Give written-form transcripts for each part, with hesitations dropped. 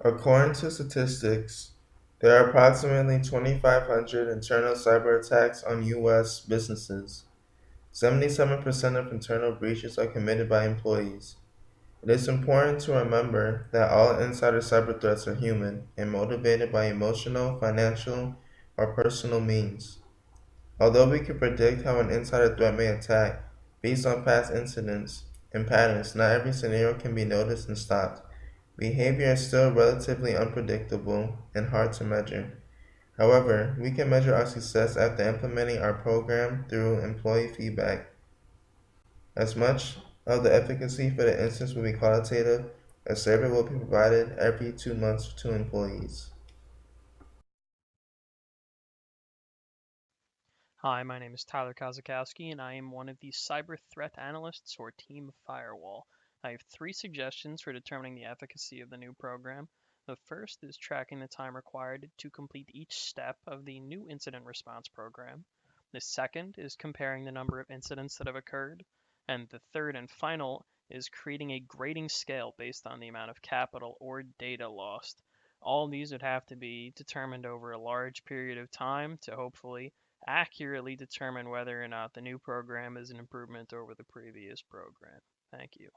According to statistics, there are approximately 2,500 internal cyber attacks on U.S. businesses. 77% of internal breaches are committed by employees. It is important to remember that all insider cyber threats are human and motivated by emotional, financial, or personal means. Although we can predict how an insider threat may attack based on past incidents and patterns, not every scenario can be noticed and stopped. Behavior is still relatively unpredictable and hard to measure. However, we can measure our success after implementing our program through employee feedback. As much of the efficacy for the instance will be qualitative, a survey will be provided every 2 months to employees. Hi, my name is Tyler Kozakowski, and I am one of the cyber threat analysts for Team Firewall. I have three suggestions for determining the efficacy of the new program. The first is tracking the time required to complete each step of the new incident response program. The second is comparing the number of incidents that have occurred. And the third and final is creating a grading scale based on the amount of capital or data lost. All these would have to be determined over a large period of time to hopefully accurately determine whether or not the new program is an improvement over the previous program. Thank you.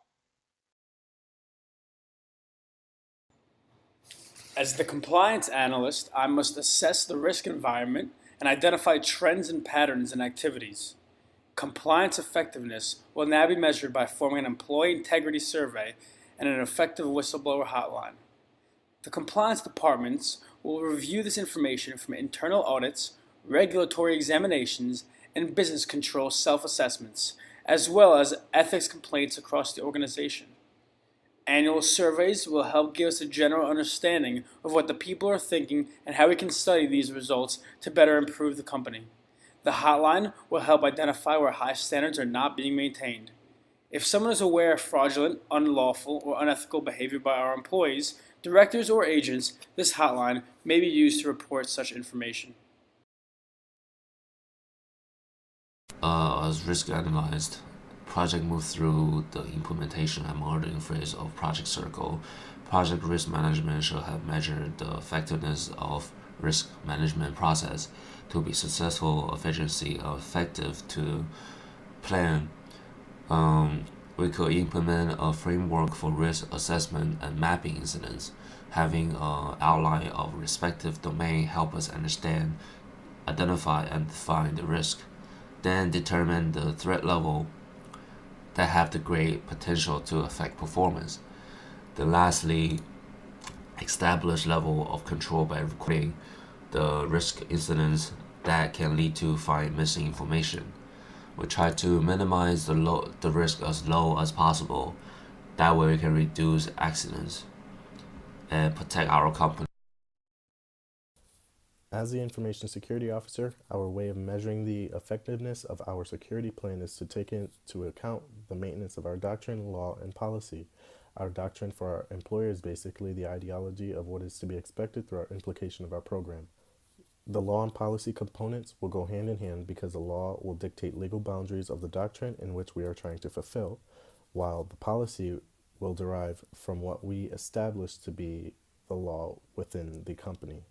As the compliance analyst, I must assess the risk environment and identify trends and patterns in activities. Compliance effectiveness will now be measured by forming an employee integrity survey and an effective whistleblower hotline. The compliance departments will review this information from internal audits, regulatory examinations, and business control self-assessments, as well as ethics complaints across the organization. Annual surveys will help give us a general understanding of what the people are thinking and how we can study these results to better improve the company. The hotline will help identify where high standards are not being maintained. If someone is aware of fraudulent, unlawful, or unethical behavior by our employees, directors, or agents, this hotline may be used to report such information. As risk analyzed, project moved through the implementation and monitoring phase of Project Circle. Project risk management should have measured the effectiveness of risk management process to be successful, efficiency, or effective to plan. We could implement a framework for risk assessment and mapping incidents. Having an outline of respective domain help us understand, identify, and define the risk. Then determine the threat level that have the great potential to affect performance. Then lastly, establish level of control by recording the risk incidents that can lead to find missing information. We try to minimize the risk as low as possible. That way we can reduce accidents and protect our company. As the information security officer, our way of measuring the effectiveness of our security plan is to take into account the maintenance of our doctrine, law, and policy. Our doctrine for our employer is basically the ideology of what is to be expected through our implication of our program. The law and policy components will go hand in hand because the law will dictate legal boundaries of the doctrine in which we are trying to fulfill, while the policy will derive from what we establish to be the law within the company.